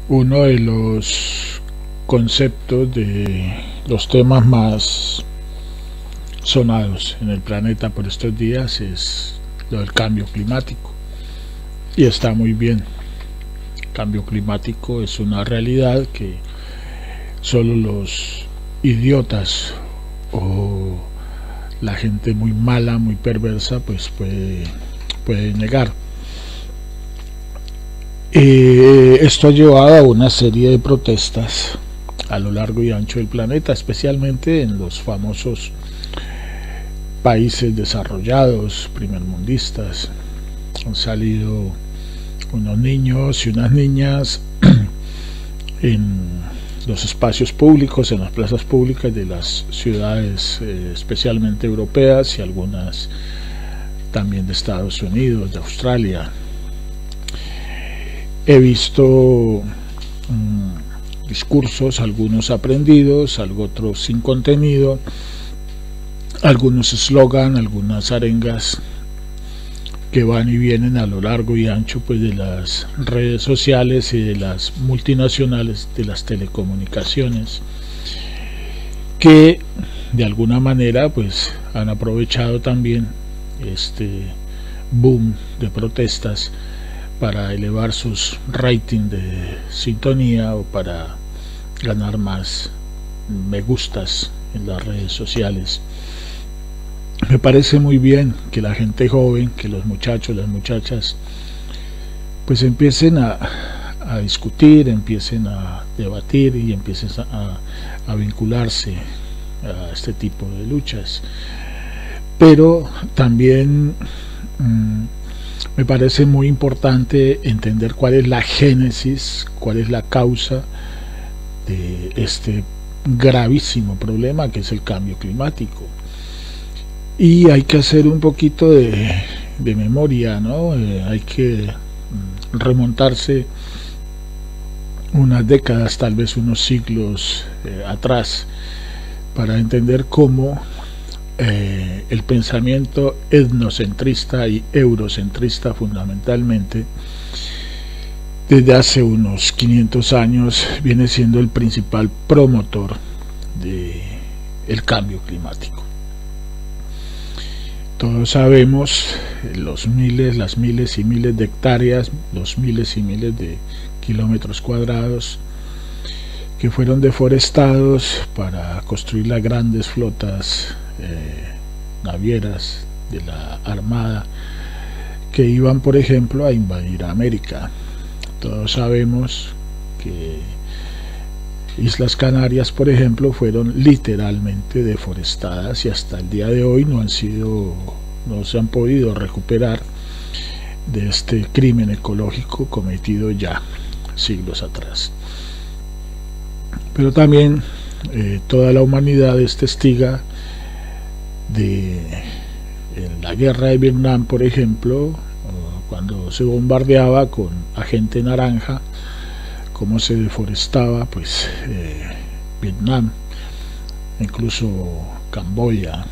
Uno de los conceptos de los temas más sonados en el planeta por estos días es lo del cambio climático, y está muy bien. El cambio climático es una realidad que solo los idiotas o la gente muy mala, muy perversa, pues puede negar. Esto ha llevado a una serie de protestas a lo largo y ancho del planeta, especialmente en los famosos países desarrollados, primermundistas. Han salido unos niños y unas niñas en los espacios públicos, en las plazas públicas de las ciudades, especialmente europeas, y algunas también de Estados Unidos, de Australia. He visto discursos, algunos aprendidos, otros sin contenido, algunos eslogan, algunas arengas que van y vienen a lo largo y ancho pues de las redes sociales y de las multinacionales de las telecomunicaciones, que de alguna manera pues han aprovechado también este boom de protestas para elevar sus rating de sintonía o para ganar más me gustas en las redes sociales. Me parece muy bien que la gente joven, que los muchachos, las muchachas, pues empiecen a discutir, empiecen a debatir y empiecen a vincularse a este tipo de luchas. Pero también me parece muy importante entender cuál es la génesis, cuál es la causa de este gravísimo problema que es el cambio climático. Y hay que hacer un poquito de memoria, ¿no? Hay que remontarse unas décadas, tal vez unos siglos atrás, para entender cómo el pensamiento etnocentrista y eurocentrista, fundamentalmente desde hace unos 500 años, viene siendo el principal promotor del cambio climático. Todos sabemos las miles y miles de hectáreas, los miles y miles de kilómetros cuadrados que fueron deforestados para construir las grandes flotas navieras de la Armada que iban, por ejemplo, a invadir América. Todos sabemos que Islas Canarias, por ejemplo, fueron literalmente deforestadas y hasta el día de hoy no se han podido recuperar de este crimen ecológico cometido ya siglos atrás. Pero también toda la humanidad es testiga de la guerra de Vietnam, por ejemplo, cuando se bombardeaba con agente naranja, cómo se deforestaba pues Vietnam, incluso Camboya.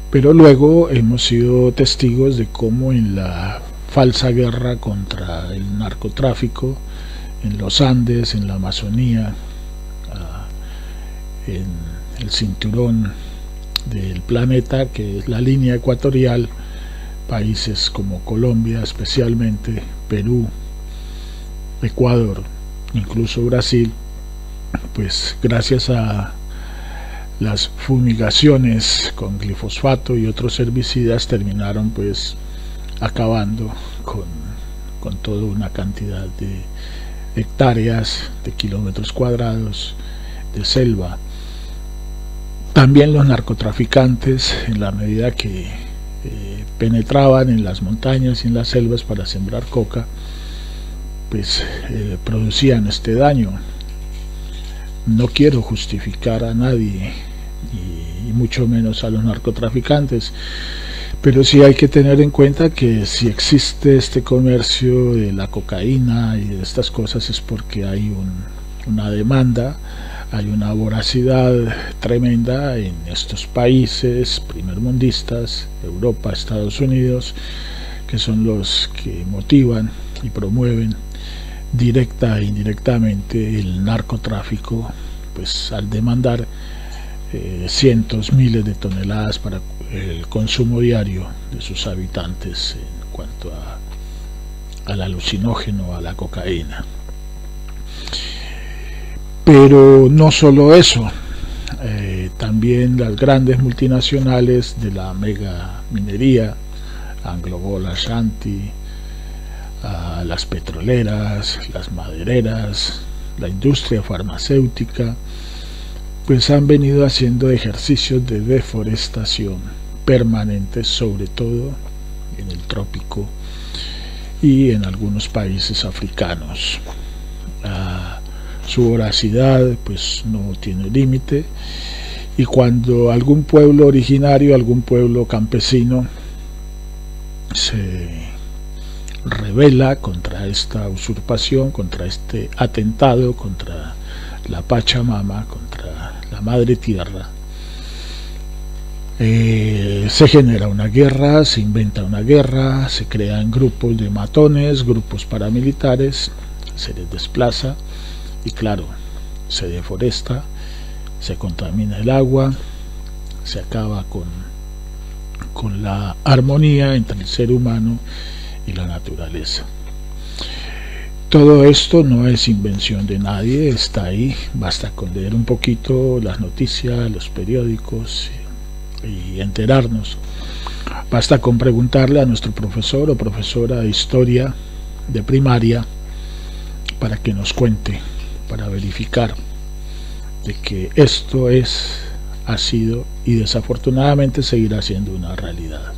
Pero luego hemos sido testigos de cómo en la falsa guerra contra el narcotráfico en los Andes, en la Amazonía, en el cinturón del planeta, que es la línea ecuatorial, países como Colombia, especialmente Perú, Ecuador, incluso Brasil, pues gracias a las fumigaciones con glifosfato y otros herbicidas terminaron pues acabando con toda una cantidad de hectáreas, de kilómetros cuadrados de selva. También los narcotraficantes, en la medida que penetraban en las montañas y en las selvas para sembrar coca, pues producían este daño. No quiero justificar a nadie y mucho menos a los narcotraficantes, pero sí hay que tener en cuenta que si existe este comercio de la cocaína y de estas cosas es porque hay una demanda, hay una voracidad tremenda en estos países primermundistas, Europa, Estados Unidos, que son los que motivan y promueven directa e indirectamente el narcotráfico, pues al demandar cientos, miles de toneladas para el consumo diario de sus habitantes en cuanto al alucinógeno, a la cocaína. Pero no solo eso, también las grandes multinacionales de la mega minería, AngloGold Ashanti, las petroleras, las madereras, la industria farmacéutica, pues han venido haciendo ejercicios de deforestación permanentes, sobre todo en el trópico y en algunos países africanos. Su voracidad pues no tiene límite, y cuando algún pueblo originario, algún pueblo campesino se rebela contra esta usurpación, contra este atentado contra la Pachamama, contra la madre tierra, se genera una guerra, se inventa una guerra, se crean grupos de matones, grupos paramilitares, se les desplaza y claro, se deforesta, se contamina el agua, se acaba con la armonía entre el ser humano y la naturaleza. Todo esto no es invención de nadie, está ahí, basta con leer un poquito las noticias, los periódicos y enterarnos. Basta con preguntarle a nuestro profesor o profesora de historia de primaria para que nos cuente, para verificar de que esto ha sido y desafortunadamente seguirá siendo una realidad.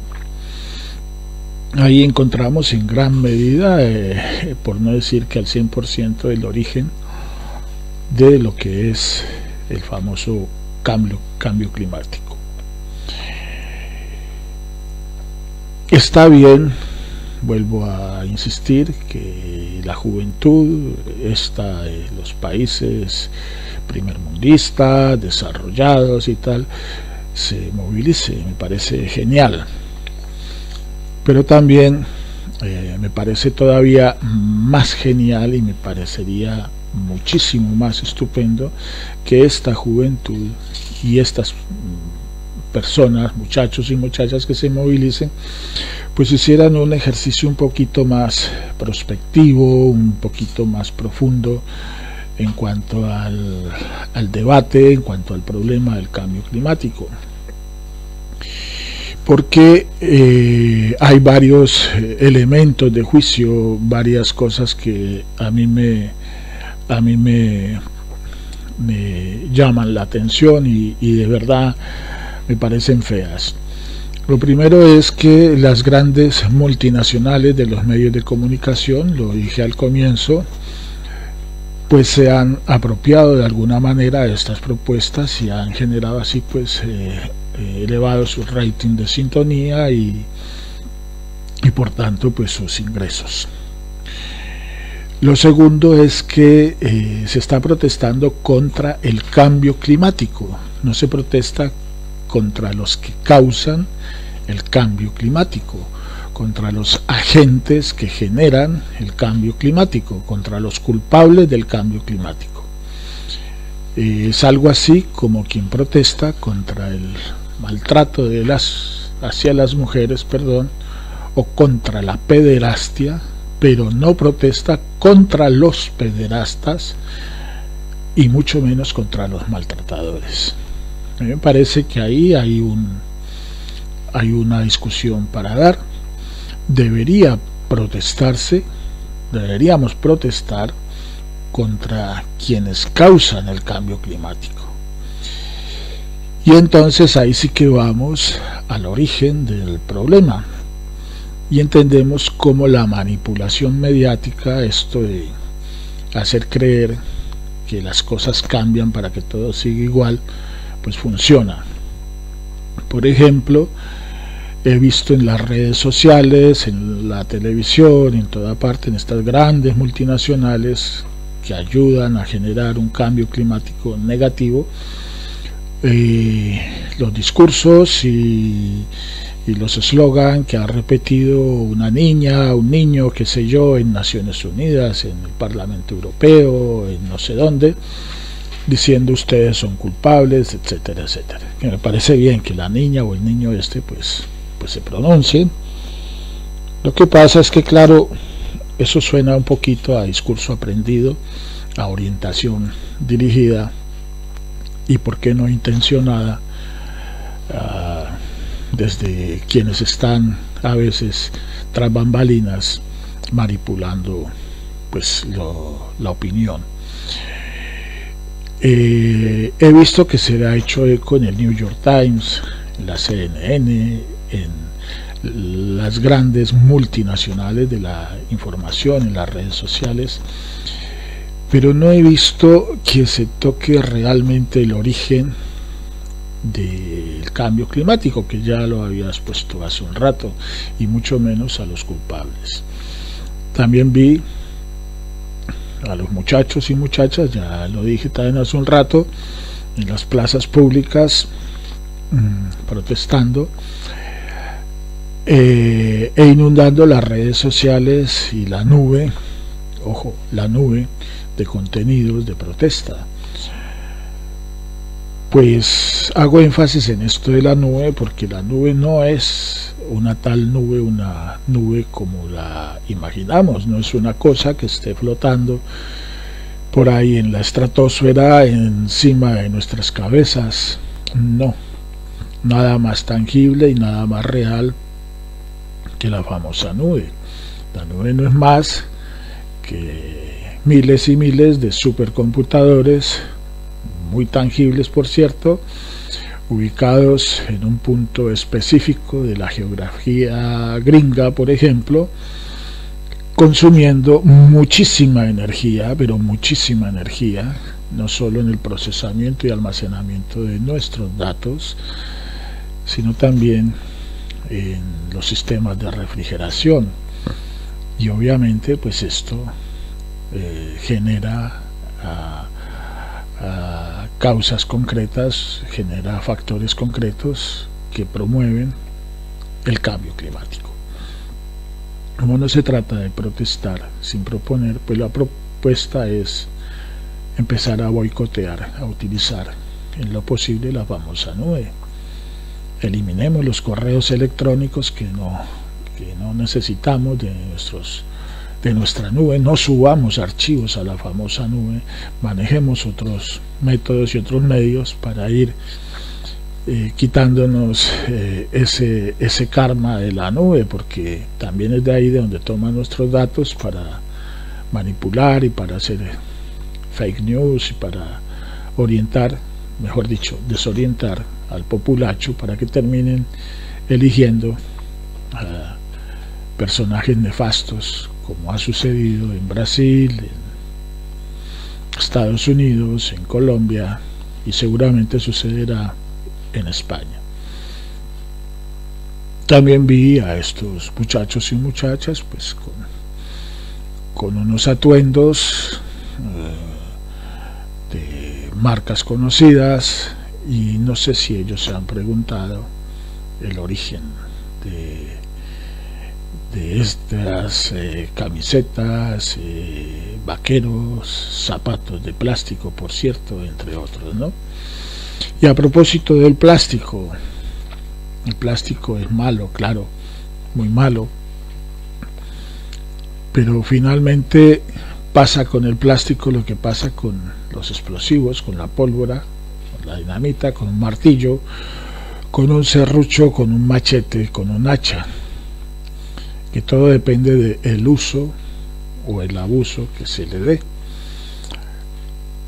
Ahí encontramos en gran medida, por no decir que al 100%, el origen de lo que es el famoso cambio climático. Está bien, vuelvo a insistir, que la juventud los países primermundistas, desarrollados y tal, se movilice, me parece genial. Pero también me parece todavía más genial y me parecería muchísimo más estupendo que esta juventud y estas personas, muchachos y muchachas que se movilicen, pues hicieran un ejercicio un poquito más prospectivo, un poquito más profundo en cuanto al debate, en cuanto al problema del cambio climático. Porque hay varios elementos de juicio, varias cosas que a mí me llaman la atención y de verdad me parecen feas. Lo primero es que las grandes multinacionales de los medios de comunicación, lo dije al comienzo, pues se han apropiado de alguna manera de estas propuestas y han generado así pues elevado su rating de sintonía y por tanto pues sus ingresos. Lo segundo es que se está protestando contra el cambio climático, no se protesta contra los que causan el cambio climático, contra los agentes que generan el cambio climático, contra los culpables del cambio climático. Es algo así como quien protesta contra el maltrato hacia las mujeres, o contra la pederastia, pero no protesta contra los pederastas y mucho menos contra los maltratadores. A mí me parece que ahí hay una discusión para dar. Deberíamos protestar contra quienes causan el cambio climático. Y entonces ahí sí que vamos al origen del problema y entendemos cómo la manipulación mediática, esto de hacer creer que las cosas cambian para que todo siga igual, pues funciona. Por ejemplo, he visto en las redes sociales, en la televisión, en toda parte, en estas grandes multinacionales que ayudan a generar un cambio climático negativo, los discursos y y los eslogan que ha repetido una niña, un niño, qué sé yo, en Naciones Unidas, en el Parlamento Europeo, en no sé dónde, diciendo ustedes son culpables, etcétera, etcétera. Que me parece bien que la niña o el niño pues se pronuncie. Lo que pasa es que, claro, eso suena un poquito a discurso aprendido, a orientación dirigida y por qué no intencionada desde quienes están a veces tras bambalinas manipulando pues la opinión. He visto que se ha hecho eco en el New York Times, en la CNN, en las grandes multinacionales de la información, en las redes sociales, pero no he visto que se toque realmente el origen del cambio climático, que ya lo había expuesto hace un rato, y mucho menos a los culpables. También vi a los muchachos y muchachas, ya lo dije también hace un rato, en las plazas públicas protestando e inundando las redes sociales y la nube, ojo, la nube de contenidos de protesta. Pues hago énfasis en esto de la nube porque la nube no es una tal nube, una nube como la imaginamos, no es una cosa que esté flotando por ahí en la estratosfera encima de nuestras cabezas, no, nada más tangible y nada más real que la famosa nube. La nube no es más que miles y miles de supercomputadores, muy tangibles por cierto, ubicados en un punto específico de la geografía gringa, por ejemplo, consumiendo muchísima energía, pero muchísima energía, no solo en el procesamiento y almacenamiento de nuestros datos, sino también en los sistemas de refrigeración. Y obviamente pues esto genera causas concretas, genera factores concretos que promueven el cambio climático. Como no se trata de protestar sin proponer, pues la propuesta es empezar a boicotear, a utilizar en lo posible la famosa nube. Eliminemos los correos electrónicos que no necesitamos de nuestra nube, no subamos archivos a la famosa nube, manejemos otros métodos y otros medios para ir quitándonos ese karma de la nube, porque también es de ahí de donde toman nuestros datos para manipular y para hacer fake news y para orientar, mejor dicho, desorientar al populacho para que terminen eligiendo personajes nefastos, como ha sucedido en Brasil, en Estados Unidos, en Colombia y seguramente sucederá en España. También vi a estos muchachos y muchachas pues con unos atuendos de marcas conocidas, y no sé si ellos se han preguntado el origen de estas camisetas, vaqueros, zapatos de plástico, por cierto, entre otros, ¿no? Y a propósito del plástico, el plástico es malo, claro, muy malo, pero finalmente pasa con el plástico lo que pasa con los explosivos, con la pólvora, con la dinamita, con un martillo, con un serrucho, con un machete, con un hacha, que todo depende del uso o el abuso que se le dé.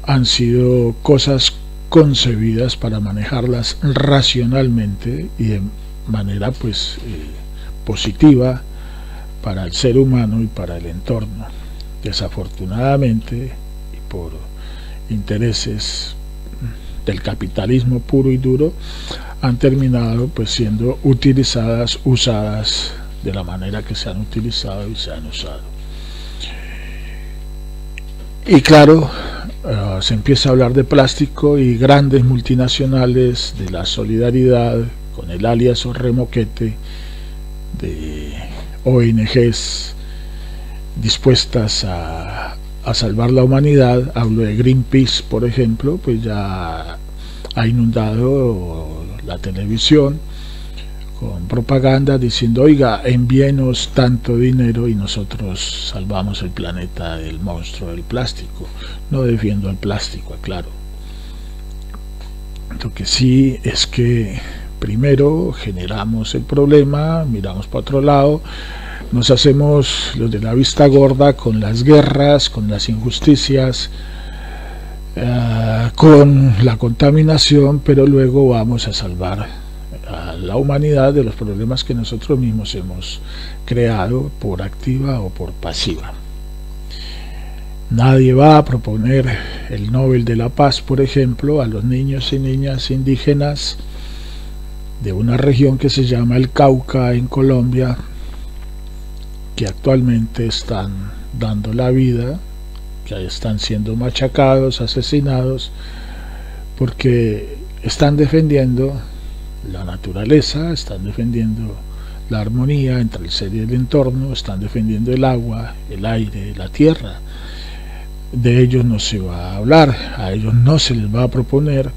Han sido cosas concebidas para manejarlas racionalmente y de manera pues positiva para el ser humano y para el entorno. Desafortunadamente, y por intereses del capitalismo puro y duro, han terminado pues siendo utilizadas, usadas de la manera que se han utilizado y se han usado. Y claro, se empieza a hablar de plástico y grandes multinacionales, de la solidaridad con el alias o remoquete de ONGs dispuestas a salvar la humanidad. Hablo de Greenpeace, por ejemplo, pues ya ha inundado la televisión con propaganda diciendo: oiga, envíenos tanto dinero y nosotros salvamos el planeta del monstruo del plástico. No defiendo el plástico, aclaro. Lo que sí es que primero generamos el problema, miramos para otro lado, nos hacemos los de la vista gorda con las guerras, con las injusticias, con la contaminación, pero luego vamos a salvar a la humanidad de los problemas que nosotros mismos hemos creado por activa o por pasiva. Nadie va a proponer el Nobel de la Paz, por ejemplo, a los niños y niñas indígenas de una región que se llama el Cauca en Colombia, que actualmente están dando la vida, que están siendo machacados, asesinados, porque están defendiendo la naturaleza, están defendiendo la armonía entre el ser y el entorno, están defendiendo el agua, el aire, la tierra. De ellos no se va a hablar, a ellos no se les va a proponer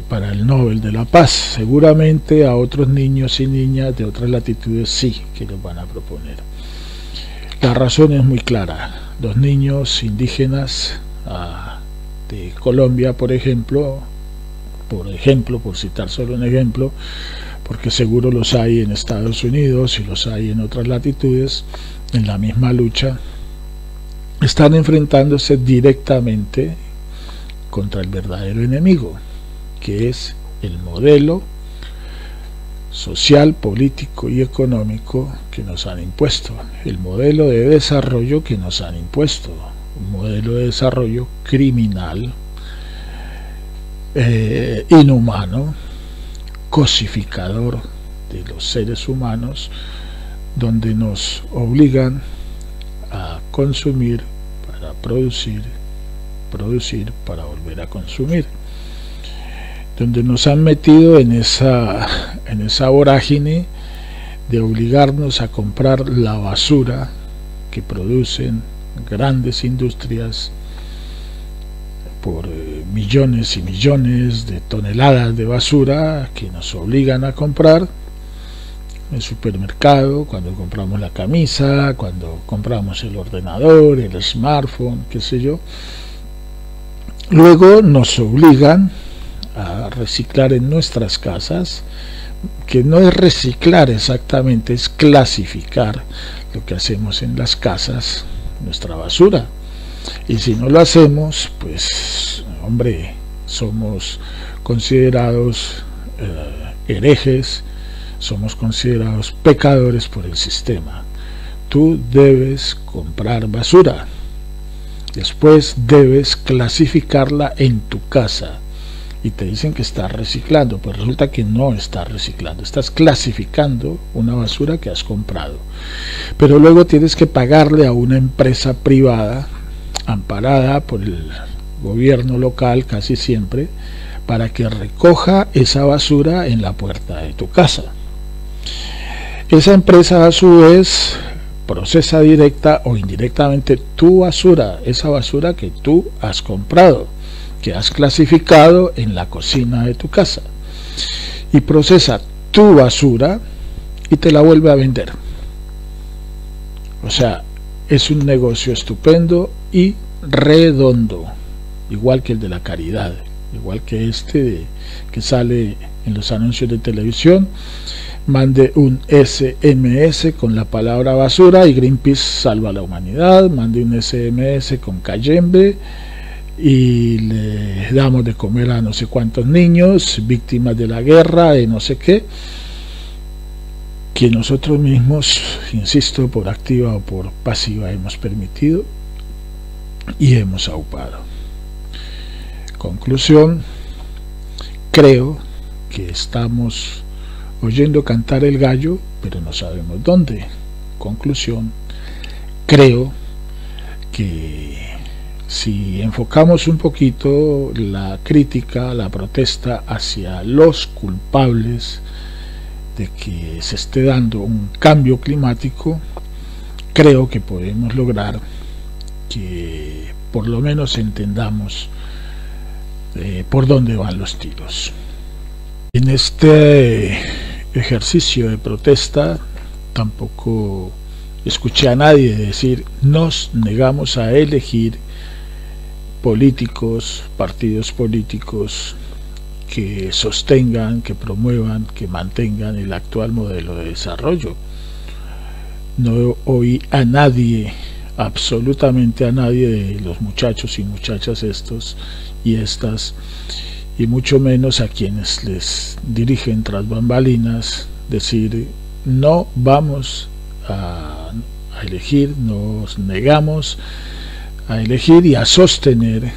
para el Nobel de la Paz. Seguramente a otros niños y niñas de otras latitudes sí que los van a proponer. La razón es muy clara. Los niños indígenas de Colombia, por ejemplo, por citar solo un ejemplo, porque seguro los hay en Estados Unidos y los hay en otras latitudes, en la misma lucha, están enfrentándose directamente contra el verdadero enemigo, que es el modelo social, político y económico que nos han impuesto, el modelo de desarrollo que nos han impuesto, un modelo de desarrollo criminal, inhumano, cosificador de los seres humanos, donde nos obligan a consumir para producir, producir para volver a consumir, donde nos han metido en esa vorágine de obligarnos a comprar la basura que producen grandes industrias por millones y millones de toneladas de basura que nos obligan a comprar en el supermercado, cuando compramos la camisa, cuando compramos el ordenador, el smartphone, qué sé yo. Luego nos obligan a reciclar en nuestras casas, que no es reciclar exactamente, es clasificar lo que hacemos en las casas, nuestra basura. Y si no lo hacemos, pues hombre, somos considerados herejes, somos considerados pecadores por el sistema. Tú debes comprar basura, después debes clasificarla en tu casa, y te dicen que estás reciclando, pues resulta que no estás reciclando, estás clasificando una basura que has comprado, pero luego tienes que pagarle a una empresa privada amparada por el gobierno local casi siempre, para que recoja esa basura en la puerta de tu casa. Esa empresa a su vez procesa directa o indirectamente tu basura, esa basura que tú has comprado, que has clasificado en la cocina de tu casa, y procesa tu basura y te la vuelve a vender. O sea, es un negocio estupendo y redondo, igual que el de la caridad, igual que que sale en los anuncios de televisión. Mande un SMS con la palabra basura y Greenpeace salva la humanidad. Mande un SMS con Cayembe y le damos de comer a no sé cuántos niños víctimas de la guerra y no sé qué, que nosotros mismos, insisto, por activa o por pasiva hemos permitido y hemos aupado. Conclusión: creo que estamos oyendo cantar el gallo, pero no sabemos dónde. Conclusión: creo que si enfocamos un poquito la crítica, la protesta hacia los culpables de que se esté dando un cambio climático, creo que podemos lograr que por lo menos entendamos por dónde van los tiros. En este ejercicio de protesta tampoco escuché a nadie decir nos negamos a elegir políticos, partidos políticos que sostengan, que promuevan, que mantengan el actual modelo de desarrollo. No oí a nadie, absolutamente a nadie de los muchachos y muchachas estos y estas, y mucho menos a quienes les dirigen tras bambalinas, decir no vamos a elegir, nos negamos a elegir y a sostener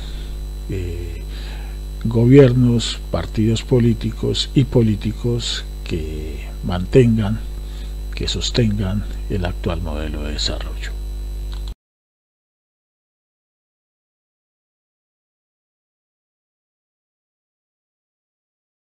gobiernos, partidos políticos y políticos que mantengan, que sostengan el actual modelo de desarrollo.